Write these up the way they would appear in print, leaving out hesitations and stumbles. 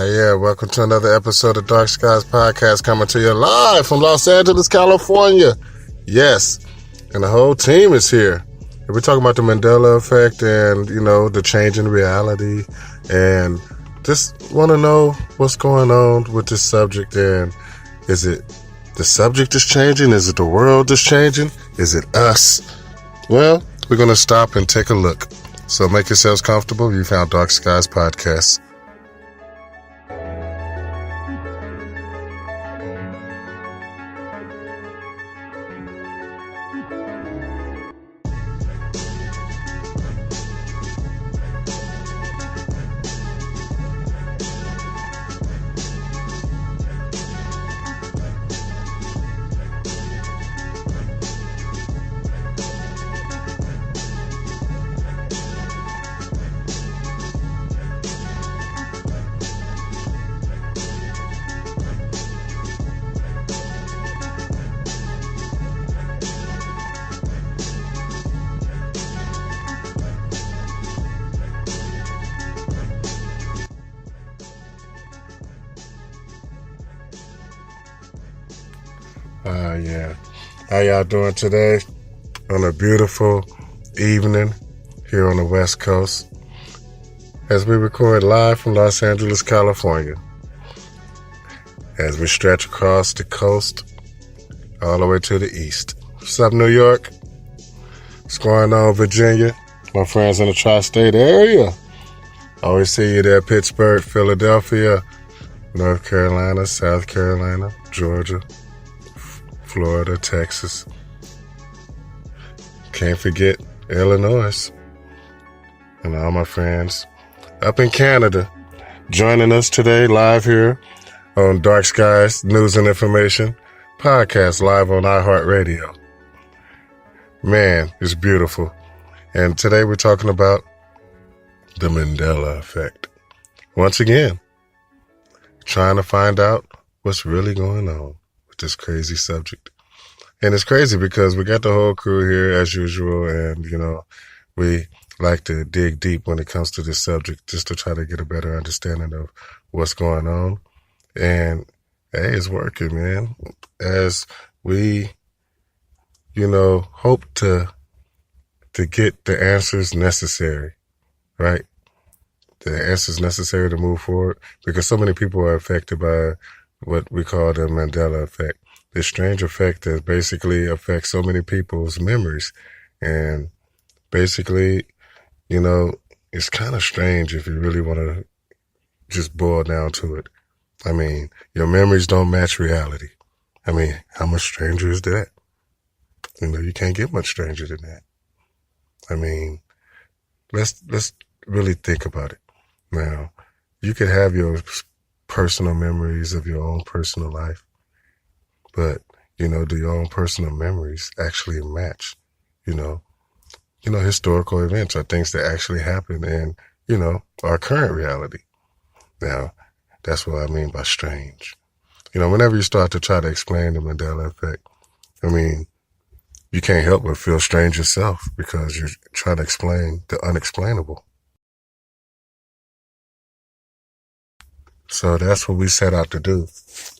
Yeah, welcome to another episode of Dark Skies Podcast, coming to you live from Los Angeles, California. Yes, and the whole team is here. We're talking about the mandela-effect and, the change in reality, and just want to know what's going on with this subject. And is it the subject is changing? Is it the world is changing? Is it us? Well, we're going to stop and take a look. So make yourselves comfortable. You found Dark Skies Podcast. Yeah. How y'all doing today on a beautiful evening here on the West Coast as we record live from Los Angeles, California, as we stretch across the coast all the way to the east. What's up, New York? What's going on, Virginia? My friends in the tri-state area. Always see you there, Pittsburgh, Philadelphia, North Carolina, South Carolina, Georgia, Florida, Texas. Can't forget Illinois. And all my friends up in Canada joining us today live here on Dark Skies News and Information Podcast, live on iHeartRadio. Man, it's beautiful. And today we're talking about the Mandela-effect. Once again, trying to find out what's really going on with this crazy subject. And it's crazy because we got the whole crew here as usual, and, we like to dig deep when it comes to this subject just to try to get a better understanding of what's going on. And, hey, it's working, man. As we, hope to get the answers necessary, right? The answers necessary to move forward, because so many people are affected by what we call the Mandela effect. This strange effect that basically affects so many people's memories. And basically, it's kind of strange if you really want to just boil down to it. I mean, your memories don't match reality. I mean, how much stranger is that? You can't get much stranger than that. I mean, let's really think about it. Now, you could have your personal memories of your own personal life, but, do your own personal memories actually match, historical events or things that actually happen in, our current reality. Now, that's what I mean by strange. Whenever you start to try to explain the Mandela effect, I mean, you can't help but feel strange yourself because you're trying to explain the unexplainable. So that's what we set out to do.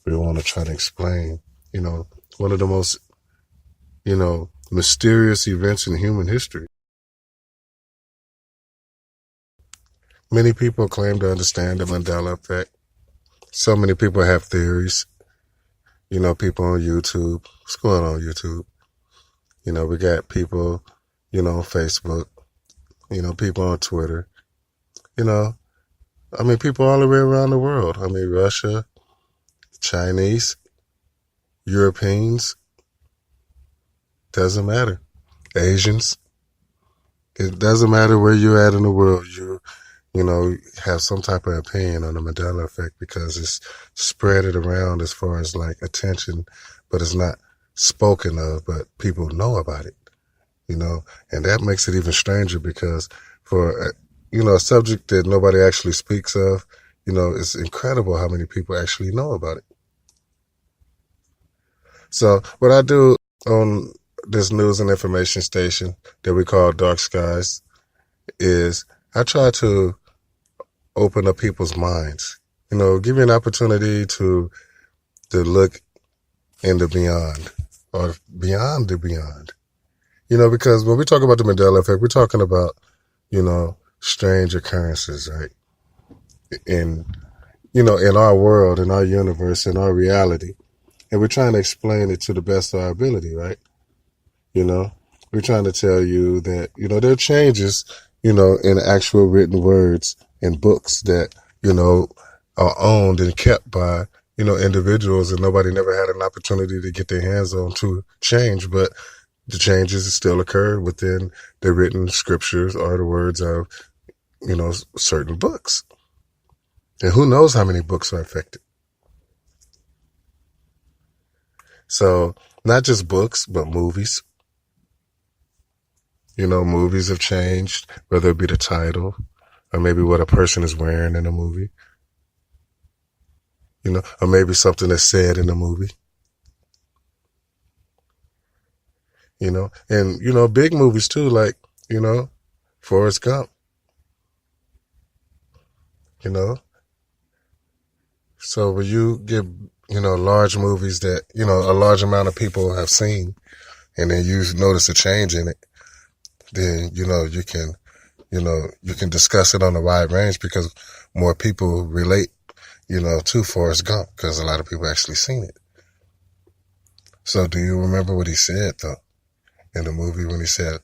We want to try to explain, one of the most, mysterious events in human history. Many people claim to understand the Mandela effect. So many people have theories. People on YouTube. What's going on YouTube? We got people, on Facebook, people on Twitter, people all the way around the world. Russia, Chinese, Europeans, doesn't matter. Asians, It doesn't matter where you're at in the world. You know, have some type of opinion on the Mandela effect because it's spread it around as far as like attention, but it's not spoken of, but people know about it, you know, and that makes it even stranger because for, you know, a subject that nobody actually speaks of, you know, it's incredible how many people actually know about it. So what I do on this news and information station that we call Dark Skies is I try to open up people's minds. You know, give you an opportunity to look in the beyond or beyond the beyond. You know, because when we talk about the Mandela effect, we're talking about, you know, strange occurrences, right? In, you know, in our world, in our universe, in our reality. And we're trying to explain it to the best of our ability, right? You know, we're trying to tell you that, you know, there are changes, you know, in actual written words and books that, you know, are owned and kept by, you know, individuals and nobody never had an opportunity to get their hands on to change. But the changes still occur within the written scriptures or the words of, you know, certain books. And who knows how many books are affected. So not just books, but movies. You know, movies have changed, whether it be the title or maybe what a person is wearing in a movie, you know, or maybe something that's said in a movie, you know, and, you know, big movies too, like, you know, Forrest Gump, you know. So when you get, you know, large movies that, you know, a large amount of people have seen and then you notice a change in it, then, you can discuss it on a wide range because more people relate, you know, to Forrest Gump because a lot of people actually seen it. So do you remember what he said though in the movie when he said,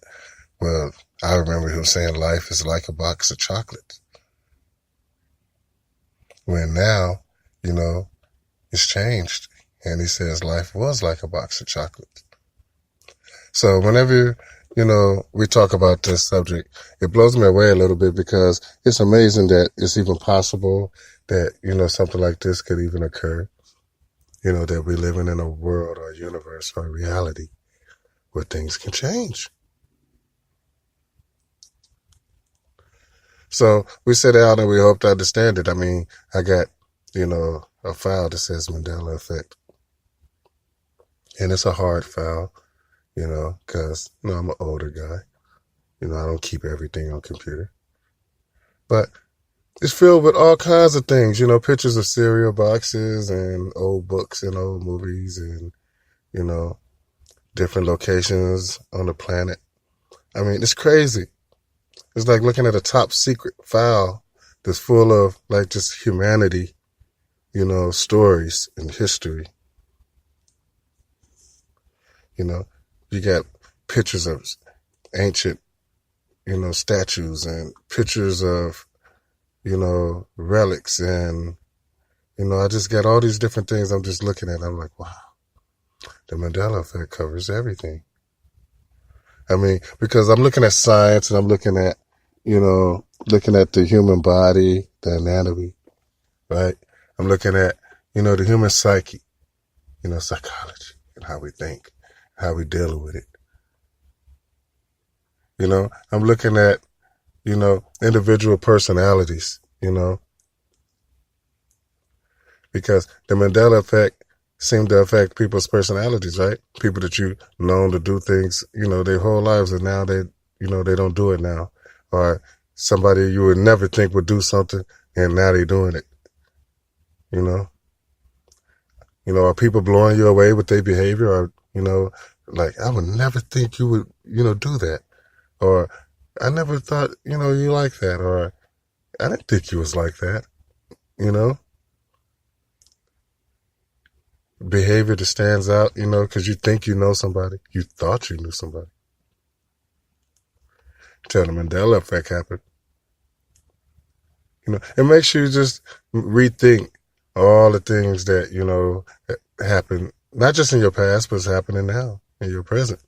well, I remember him saying life is like a box of chocolates. When now, you know, it's changed. And he says life was like a box of chocolates. So whenever, you know, we talk about this subject, it blows me away a little bit because it's amazing that it's even possible that, you know, something like this could even occur. You know, that we're living in a world or a universe or a reality where things can change. So we sit down and we hope to understand it. I mean, I got, you know, a file that says Mandela effect. And it's a hard file, you know, because, you know, I'm an older guy. You know, I don't keep everything on computer. But it's filled with all kinds of things, you know, pictures of cereal boxes and old books and old movies and, you know, different locations on the planet. I mean, it's crazy. It's like looking at a top secret file that's full of like just humanity, you know, stories and history. You know, you got pictures of ancient, you know, statues and pictures of, you know, relics. And, you know, I just got all these different things I'm just looking at. I'm like, wow, the Mandela effect covers everything. I mean, because I'm looking at science and I'm looking at, you know, looking at the human body, the anatomy, right? I'm looking at, you know, the human psyche, you know, psychology and how we think, how we deal with it. You know, I'm looking at, you know, individual personalities, you know, because the Mandela effect seemed to affect people's personalities, right? People that you known to do things, you know, their whole lives and now they, you know, they don't do it now. Or somebody you would never think would do something and now they're doing it, you know? You know, are people blowing you away with their behavior or, you know, like, I would never think you would, you know, do that. Or I never thought, you know, you like that. Or I didn't think you was like that, you know? Behavior that stands out, you know, because you think you know somebody. You thought you knew somebody. Till the Mandela effect happened. You know, it makes you just rethink all the things that, you know, happen, not just in your past, but it's happening now, in your present.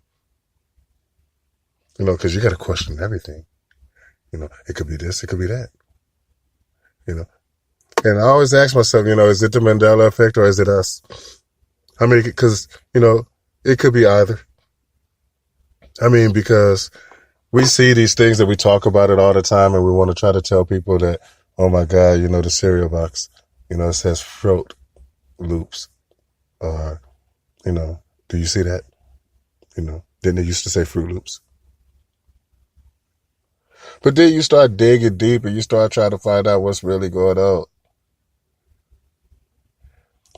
because you got to question everything. It could be this, it could be that. You know, and I always ask myself, is it the Mandela effect or is it us? I mean, because it could be either. I mean, because we see these things that we talk about it all the time, and we want to try to tell people that, oh my God, the cereal box, it says Fruit Loops, or do you see that? Didn't it used to say Fruit Loops? But then you start digging deep and you start trying to find out what's really going on.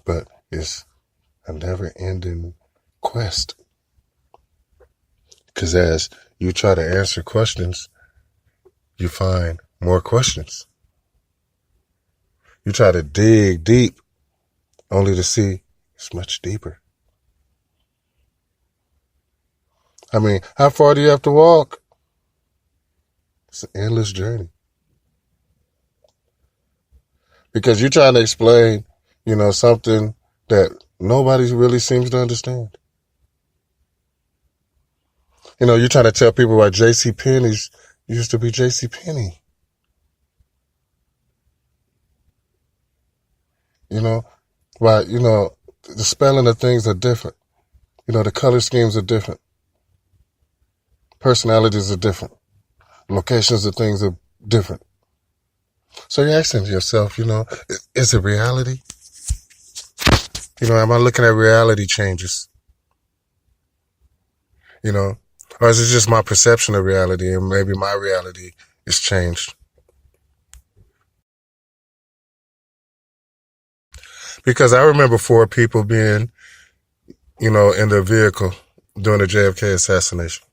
But it's a never-ending quest. Because as you try to answer questions, you find more questions. You try to dig deep, only to see it's much deeper. I mean, how far do you have to walk? It's an endless journey. Because you're trying to explain, something that nobody really seems to understand. You're trying to tell people why J.C. Penney's used to be J.C. Penney. Why, the spelling of things are different. The color schemes are different. Personalities are different. Locations of things are different. So you're asking yourself, is it reality? Am I looking at reality changes? Or is it just my perception of reality and maybe my reality is changed? Because I remember 4 people being, in the vehicle during the JFK assassination.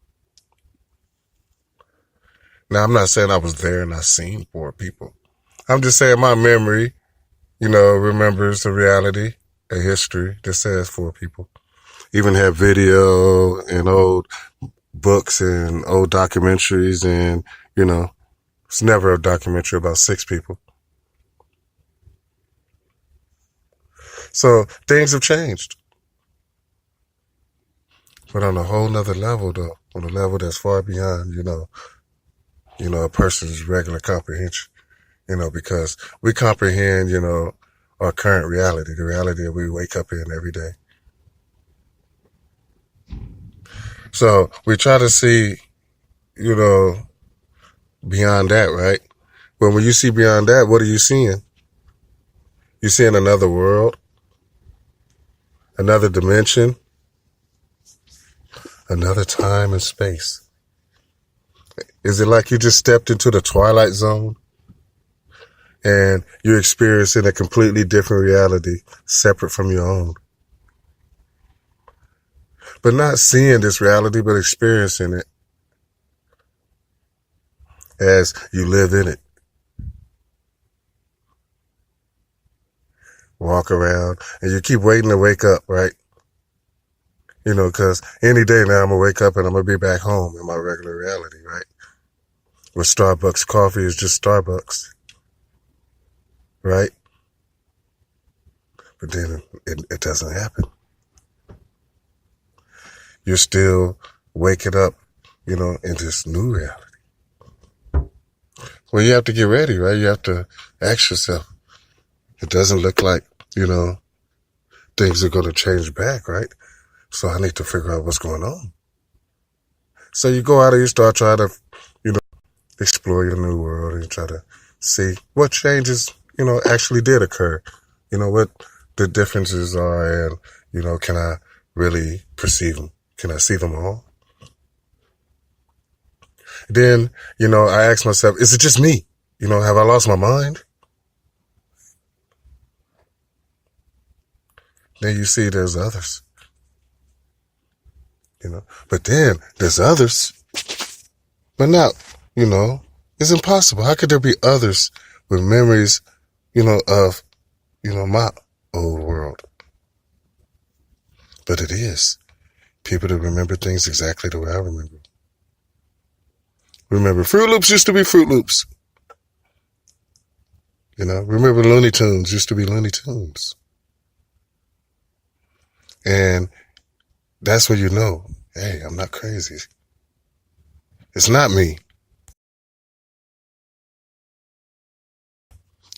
Now, I'm not saying I was there and I seen 4 people. I'm just saying my memory, remembers a reality, a history that says 4 people. Even had video and old books and old documentaries, and, it's never a documentary about 6 people. So things have changed. But on a whole nother level, though, on a level that's far beyond, a person's regular comprehension, because we comprehend, our current reality, the reality that we wake up in every day. So we try to see, beyond that, right? But when you see beyond that, what are you seeing? You're seeing another world, another dimension, another time and space. Is it like you just stepped into the Twilight Zone and you're experiencing a completely different reality separate from your own? But not seeing this reality, but experiencing it as you live in it. Walk around and you keep waiting to wake up, right? Because any day now I'm going to wake up and I'm going to be back home in my regular reality, right? Where Starbucks coffee is just Starbucks, right? But then it doesn't happen. You're still waking up, in this new reality. Well, you have to get ready, right? You have to ask yourself. It doesn't look like, things are going to change back, right? So I need to figure out what's going on. So you go out and you start trying to, explore your new world and you try to see what changes, actually did occur. What the differences are and, can I really perceive them? Can I see them all? Then, I ask myself, is it just me? Have I lost my mind? Then you see there's others. But then there's others. But now, it's impossible. How could there be others with memories, of, my old world? But it is. People that remember things exactly the way I remember. Remember, Fruit Loops used to be Fruit Loops. Remember Looney Tunes used to be Looney Tunes. And that's when hey, I'm not crazy. It's not me.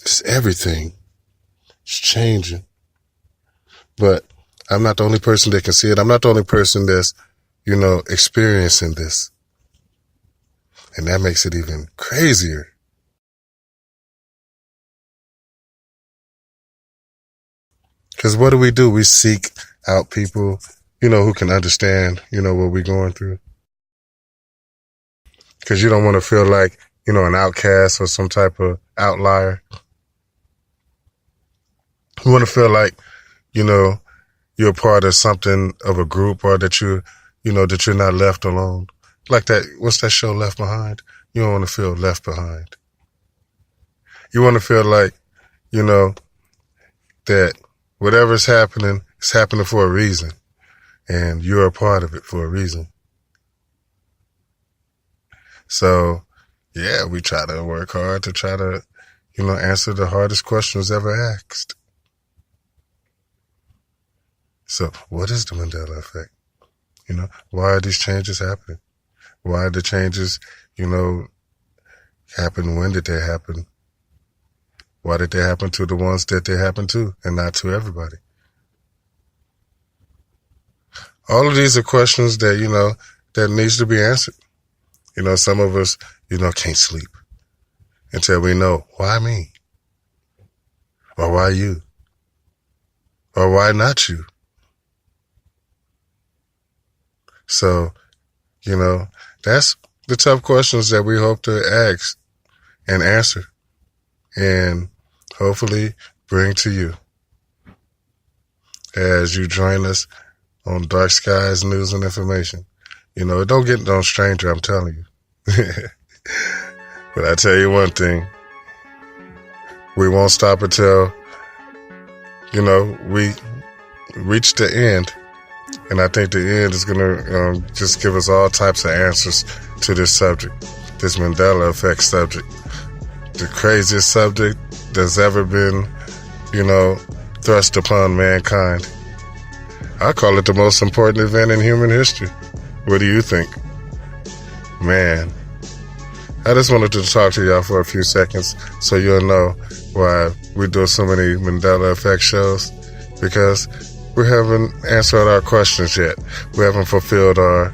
It's everything. It's changing. But I'm not the only person that can see it. I'm not the only person that's, experiencing this. And that makes it even crazier. Because what do? We seek out people, who can understand, what we're going through. Because you don't want to feel like, an outcast or some type of outlier. You want to feel like, you're a part of something, of a group, or that that you're not left alone. Like that, what's that show, Left Behind? You don't want to feel left behind. You want to feel like, that whatever's happening, it's happening for a reason. And you're a part of it for a reason. So, yeah, we try to work hard to try to, answer the hardest questions ever asked. So, what is the Mandela effect? Why are these changes happening? Why are the changes, happen? When did they happen? Why did they happen to the ones that they happened to and not to everybody? All of these are questions that, that needs to be answered. Some of us, can't sleep until we know, why me? Or why you? Or why not you? So, that's the tough questions that we hope to ask and answer and hopefully bring to you as you join us on Dark Skies News and Information. It don't get no stranger, I'm telling you. But I tell you one thing, we won't stop until, we reach the end. And I think the end is going to just give us all types of answers to this subject, this Mandela effect subject. The craziest subject that's ever been, thrust upon mankind. I call it the most important event in human history. What do you think? Man, I just wanted to talk to y'all for a few seconds so you'll know why we do so many Mandela effect shows, because we haven't answered our questions yet. We haven't fulfilled our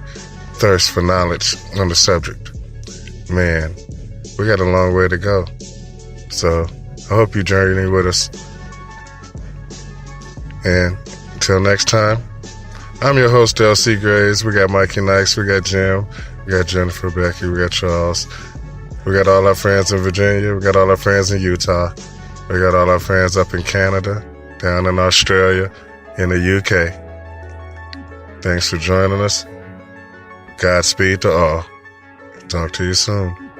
thirst for knowledge on the subject. Man, we got a long way to go. So I hope you journey with us. And until next time, I'm your host, LC Graves. We got Mikey Nikes, we got Jim, we got Jennifer, Becky, we got Charles. We got all our friends in Virginia. We got all our friends in Utah. We got all our friends up in Canada, down in Australia, in the UK. Thanks for joining us. Godspeed to all. Talk to you soon.